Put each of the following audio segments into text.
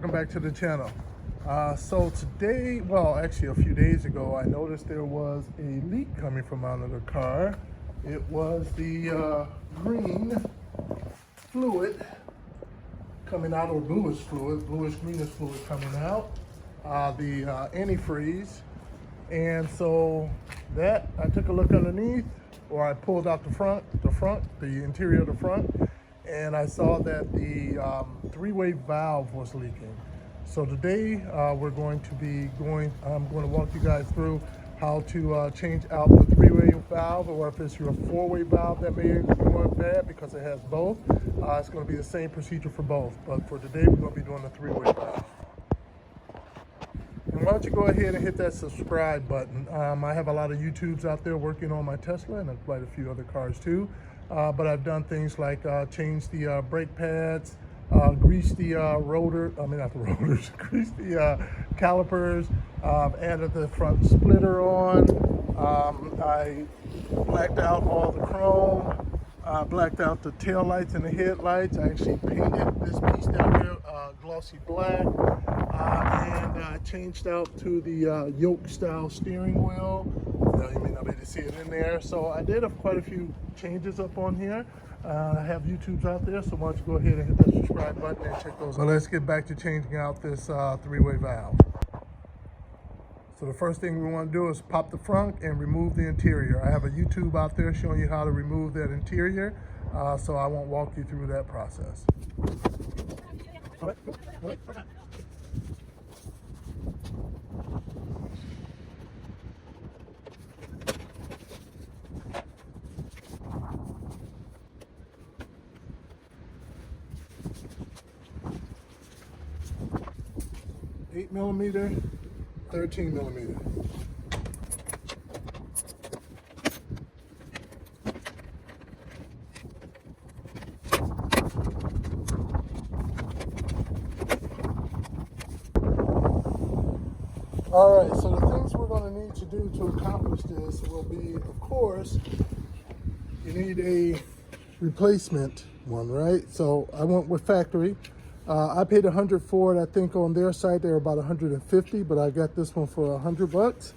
welcome back to the channel. So today, well actually a few days ago, I noticed there was a leak coming from out of the car. It was the green fluid coming out, or bluish greenish fluid coming out, the antifreeze. And so that, I took a look underneath, or I pulled out the interior of the front, and I saw that the three-way valve was leaking. So today I'm going to walk you guys through how to change out the three-way valve, or if it's your four-way valve that may be going bad, because it has both. It's going to be the same procedure for both, but for today we're going to be doing the three-way valve. And why don't you go ahead and hit that subscribe button. I have a lot of YouTubes out there working on my Tesla and quite a few other cars too. But I've done things like change the brake pads, grease the grease the calipers, added the front splitter on. I blacked out all the chrome, blacked out the tail lights and the headlights. I actually painted this piece down here glossy black. And I changed out to the yoke style steering wheel. You may not be able to see it in there. So I did quite a few changes up on here. I have YouTubes out there, so why don't you go ahead and hit that subscribe button and check those out. So let's get back to changing out this three-way valve. So the first thing we want to do is pop the front and remove the interior. I have a YouTube out there showing you how to remove that interior, so I won't walk you through that process. 8mm, 13mm. All right, so the things we're going to need to do to accomplish this will be, of course, you need a replacement one, right? So I went with factory. I paid $100 for it. I think on their site they were about $150, but I got this one for $100.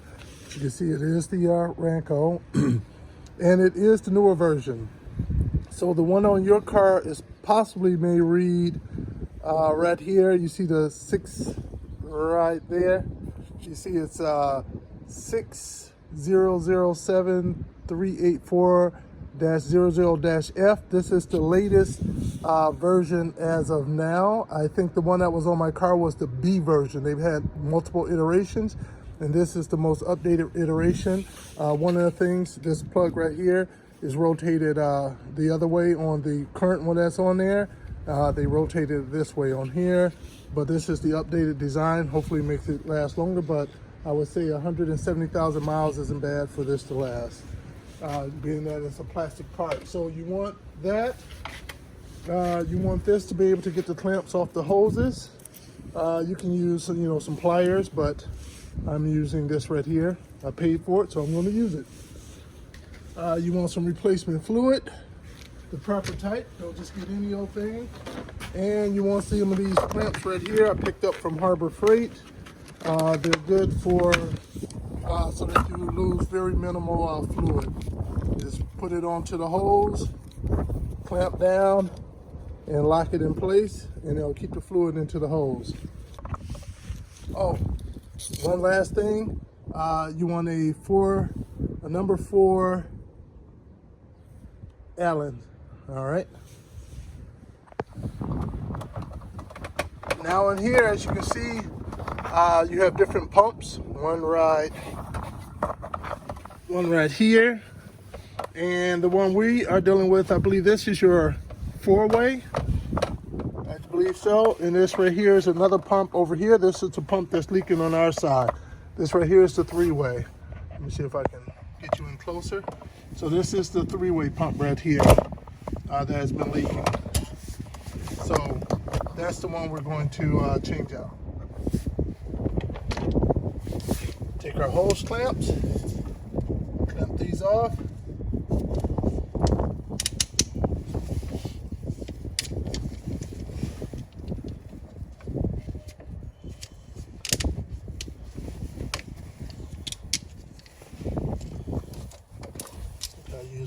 You can see it is the Ranco, and it is the newer version. So the one on your car is possibly may read right here. You see the 6 right there. You see it's 6007384-00-F. This is the latest version as of now. I think the one that was on my car was the B version. They've had multiple iterations, and this is the most updated iteration. One of the things, this plug right here is rotated the other way on the current one that's on there. They rotated it this way on here, but this is the updated design. Hopefully it makes it last longer, but I would say 170,000 miles isn't bad for this to last, being that it's a plastic part. So you want that. You want this to be able to get the clamps off the hoses. You can use some pliers, but I'm using this right here. I paid for it, so I'm going to use it. You want some replacement fluid, the proper type. Don't just get any old thing. And you want some of these clamps right here. I picked up from Harbor Freight. They're good for so that you lose very minimal fluid. Just put it onto the hose, clamp down, and lock it in place, and it'll keep the fluid into the hose. Oh, one last thing. You want a number 4 Allen. All right. Now in here, as you can see, you have different pumps. One right here, and the one we are dealing with, I believe this is your 4-way. I believe so. And this right here is another pump over here. This is the pump that's leaking on our side. This right here is the 3-way. Let me see if I can get you in closer. So this is the 3-way pump right here that has been leaking. So that's the one we're going to change out. Take our hose clamps, clamp these off.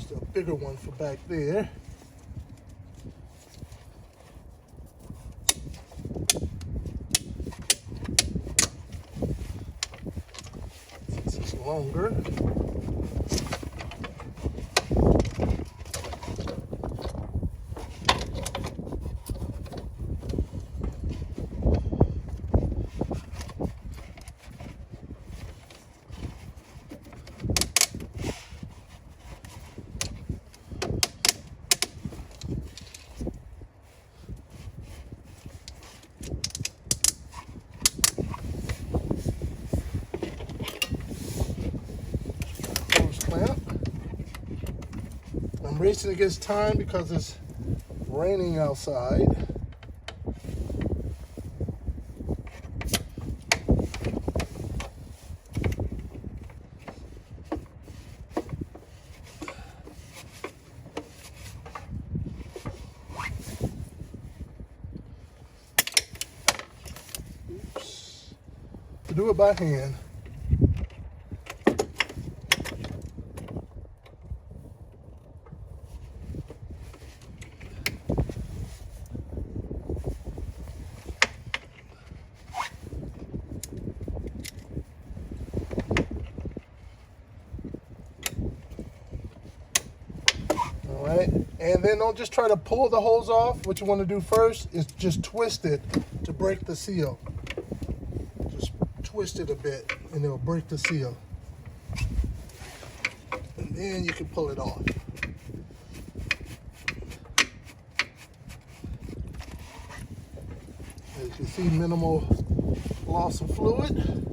use a bigger one for back there. Since it's longer. I'm racing against time because it's raining outside. Oops. Do it by hand. And then don't just try to pull the hose off. What you want to do first is just twist it to break the seal. Just twist it a bit and it'll break the seal. And then you can pull it off. As you can see, minimal loss of fluid.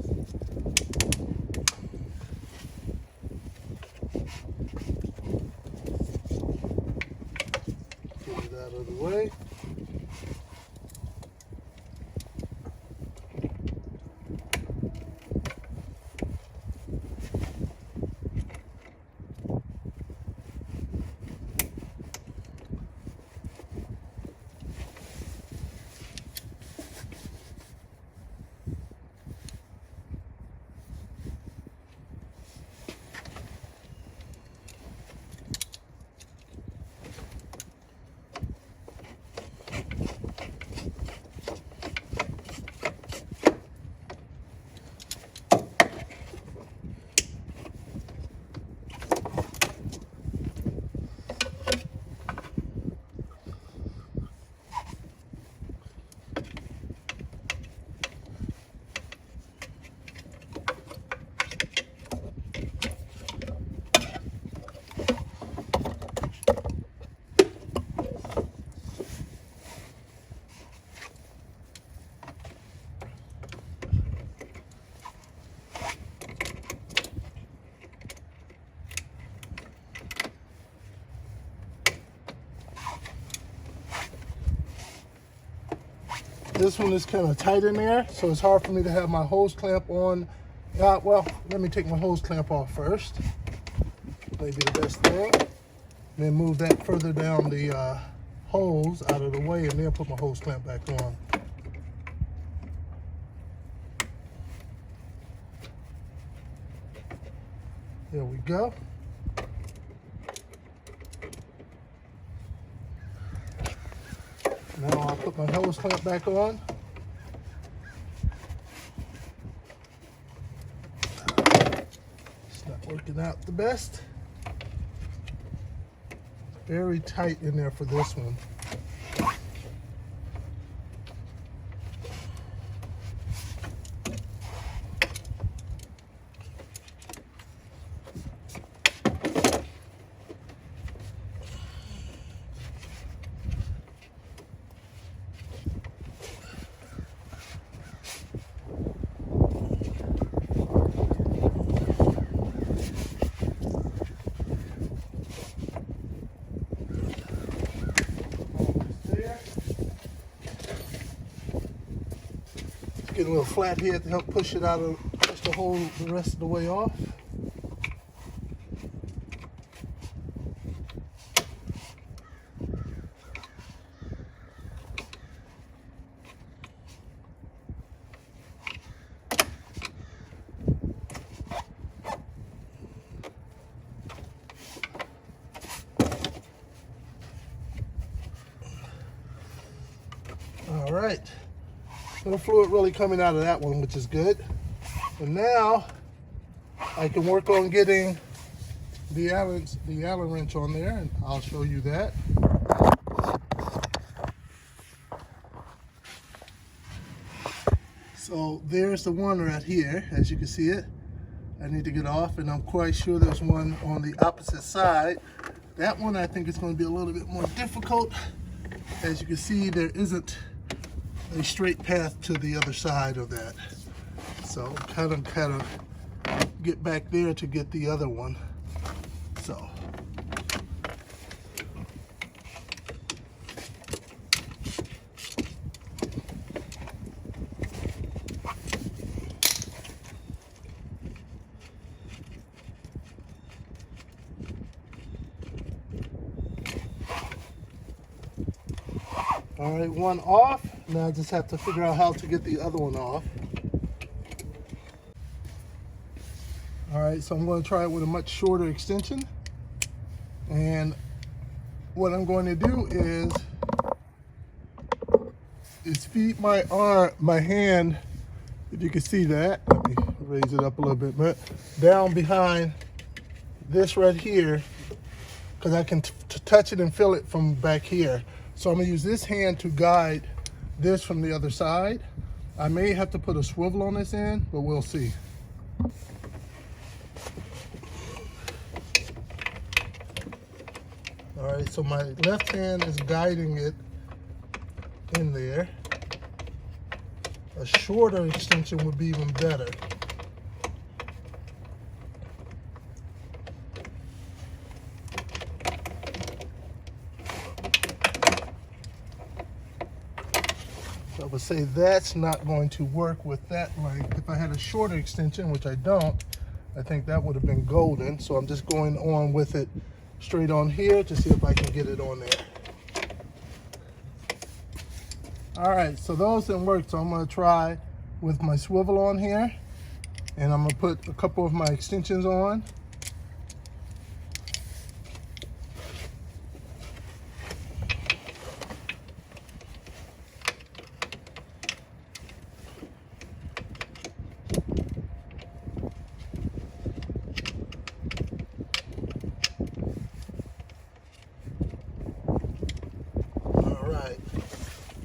Out of the way. This one is kind of tight in there, so it's hard for me to have my hose clamp on. Well, let me take my hose clamp off first. Maybe the best thing. Then move that further down the hose out of the way, and then put my hose clamp back on. There we go. Now I'll put my hose clamp back on. It's not working out the best. Very tight in there for this one. Get a little flat head to help push it out of, push the hole the rest of the way off. right, no fluid really coming out of that one, which is good. And now I can work on getting the Allen wrench on there, and I'll show you that. So there's the one right here, as you can see it. I need to get off, and I'm quite sure there's one on the opposite side. That one I think is going to be a little bit more difficult. As you can see, there isn't a straight path to the other side of that. So kind of get back there to get the other one. So all right, one off. Now I just have to figure out how to get the other one off. All right, so I'm going to try it with a much shorter extension. And what I'm going to do is feed my hand, if you can see that. Let me raise it up a little bit, but down behind this right here, because I can touch it and feel it from back here. So I'm gonna use this hand to guide this from the other side. I may have to put a swivel on this end, but we'll see. All right, so my left hand is guiding it in there. A shorter extension would be even better. So I would say that's not going to work with that length. If I had a shorter extension, which I don't, I think that would have been golden. So I'm just going on with it straight on here to see if I can get it on there. All right, so those didn't work, so I'm gonna try with my swivel on here, and I'm gonna put a couple of my extensions on.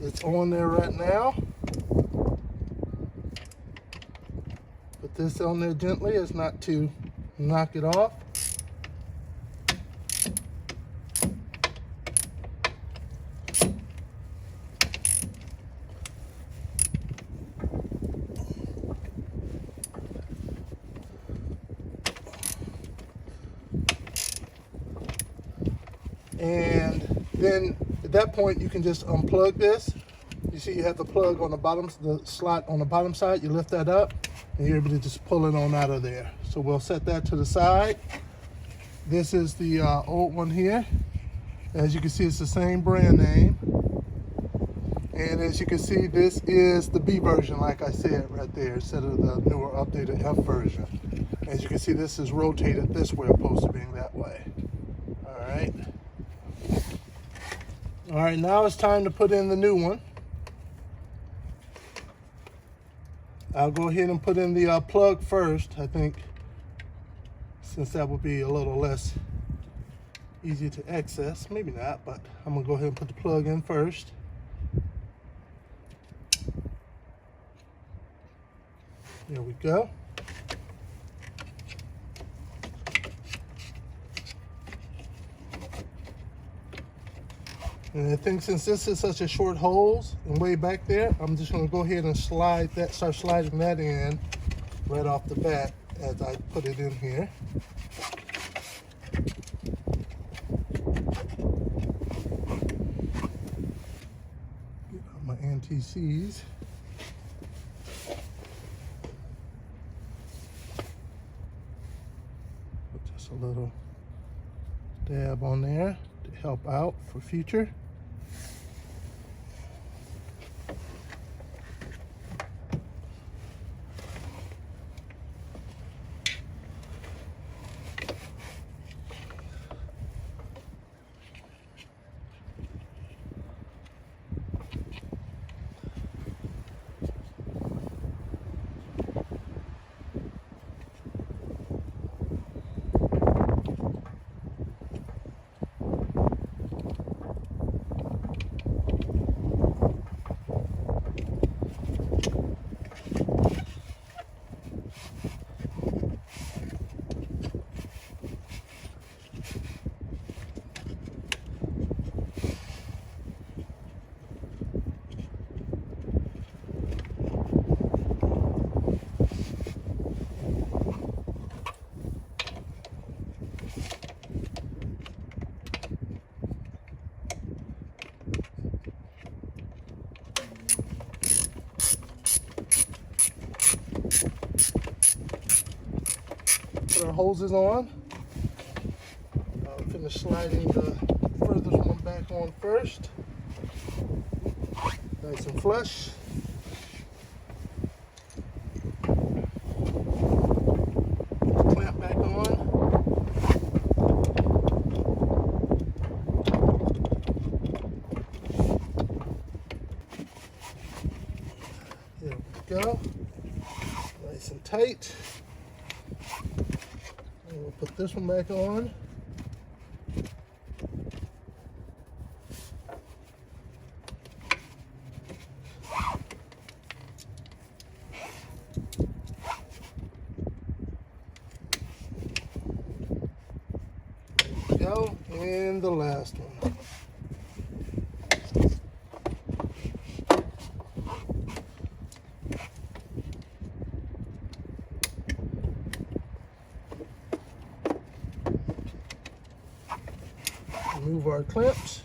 It's on there right now. Put this on there gently as not to knock it off. And then at that point you can just unplug this. You see you have the plug on the bottom, the slot on the bottom side. You lift that up and you're able to just pull it on out of there. So we'll set that to the side. This is the old one here. As you can see, it's the same brand name. And as you can see, this is the B version, like I said right there, instead of the newer updated F version. As you can see, this is rotated this way opposed to being that way. All right. All right, now it's time to put in the new one. I'll go ahead and put in the plug first, I think, since that would be a little less easy to access. Maybe not, but I'm gonna go ahead and put the plug in first. There we go. And I think since this is such a short hose and way back there, I'm just gonna go ahead and start sliding that in right off the bat as I put it in here. Get out my NTCs. Put just a little dab on there to help out for future. put our hoses on. Finish sliding the furthest one back on first. Nice and flush. Clamp back on. There we go. Nice and tight. And we'll put this one back on. Go, and the last one. Remove our clamps.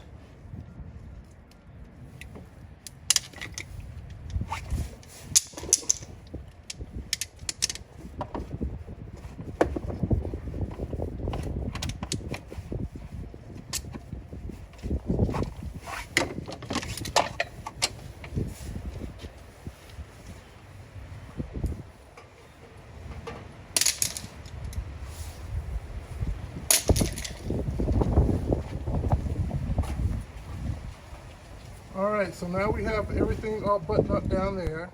All right, so now we have everything all buttoned up down there.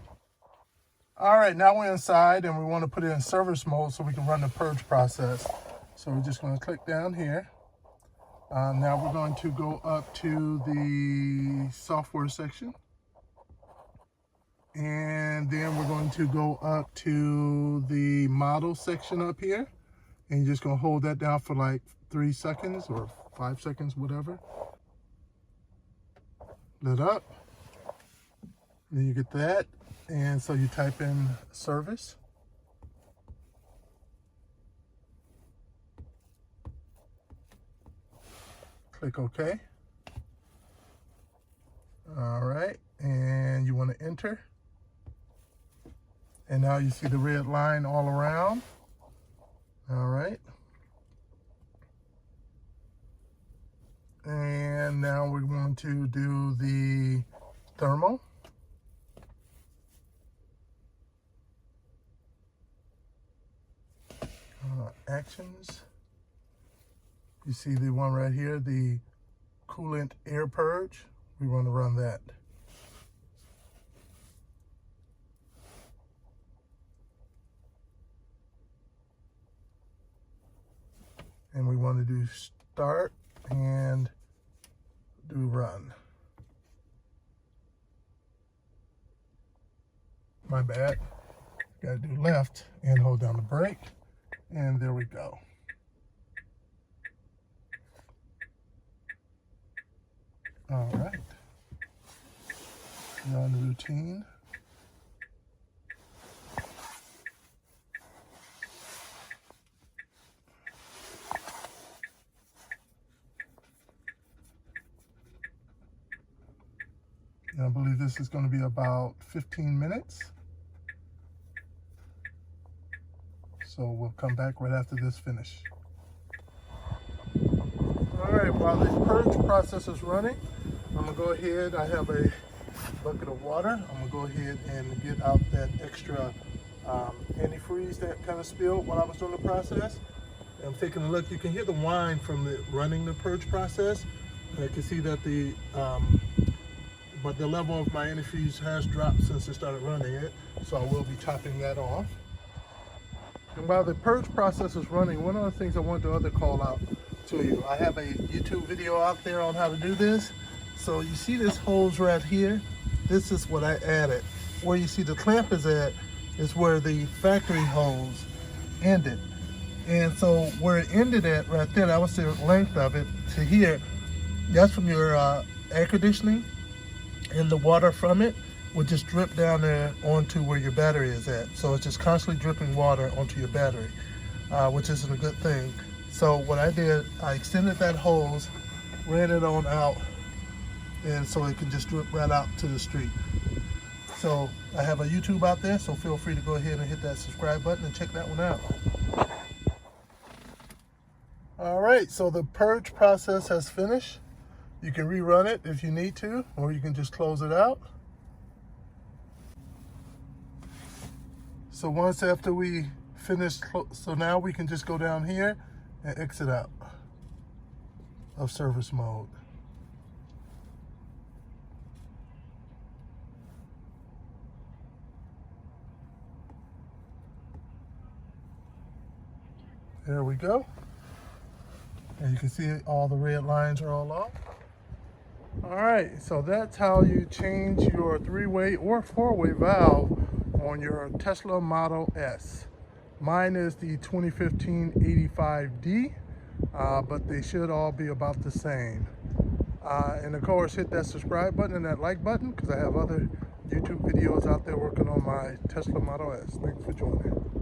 All right, now we're inside and we want to put it in service mode so we can run the purge process. So we're just going to click down here. Now we're going to go up to the software section. And then we're going to go up to the model section up here. And you're just going to hold that down for like 3 seconds or 5 seconds, whatever. Lit up. Then you get that. And so you type in service. Click OK. All right. And you want to enter. And now you see the red line all around. All right. And now we're going to do the thermal. Actions. You see the one right here, the coolant air purge. We want to run that. And we want to do start and do run. My bad. Got to do left and hold down the brake. And there we go. All right. Run routine. I believe this is going to be about 15 minutes. So we'll come back right after this finish. All right, while the purge process is running, I'm gonna go ahead, I have a bucket of water. I'm gonna go ahead and get out that extra antifreeze that kind of spilled while I was doing the process. And I'm taking a look, you can hear the whine from running the purge process. And I can see that but the level of my antifreeze has dropped since I started running it. So I will be topping that off. And while the purge process is running, one of the things I wanted to call out to you, I have a YouTube video out there on how to do this. So you see this hose right here? This is what I added. Where you see the clamp is at is where the factory hose ended. And so where it ended at right there, that was the length of it to here. That's from your air conditioning, and the water from it would just drip down there onto where your battery is at. So it's just constantly dripping water onto your battery, which isn't a good thing. So what I did, I extended that hose, ran it on out, and so it can just drip right out to the street. So I have a YouTube out there, so feel free to go ahead and hit that subscribe button and check that one out. right, so the purge process has finished. You can rerun it if you need to, or you can just close it out. So once after we finish, so now we can just go down here and exit out of service mode. There we go. And you can see all the red lines are all off. All right, so that's how you change your 3-way or 4-way valve on your Tesla Model S. Mine is the 2015 85D, but they should all be about the same. And of course, hit that subscribe button and that like button, because I have other YouTube videos out there working on my Tesla Model S. Thanks for joining.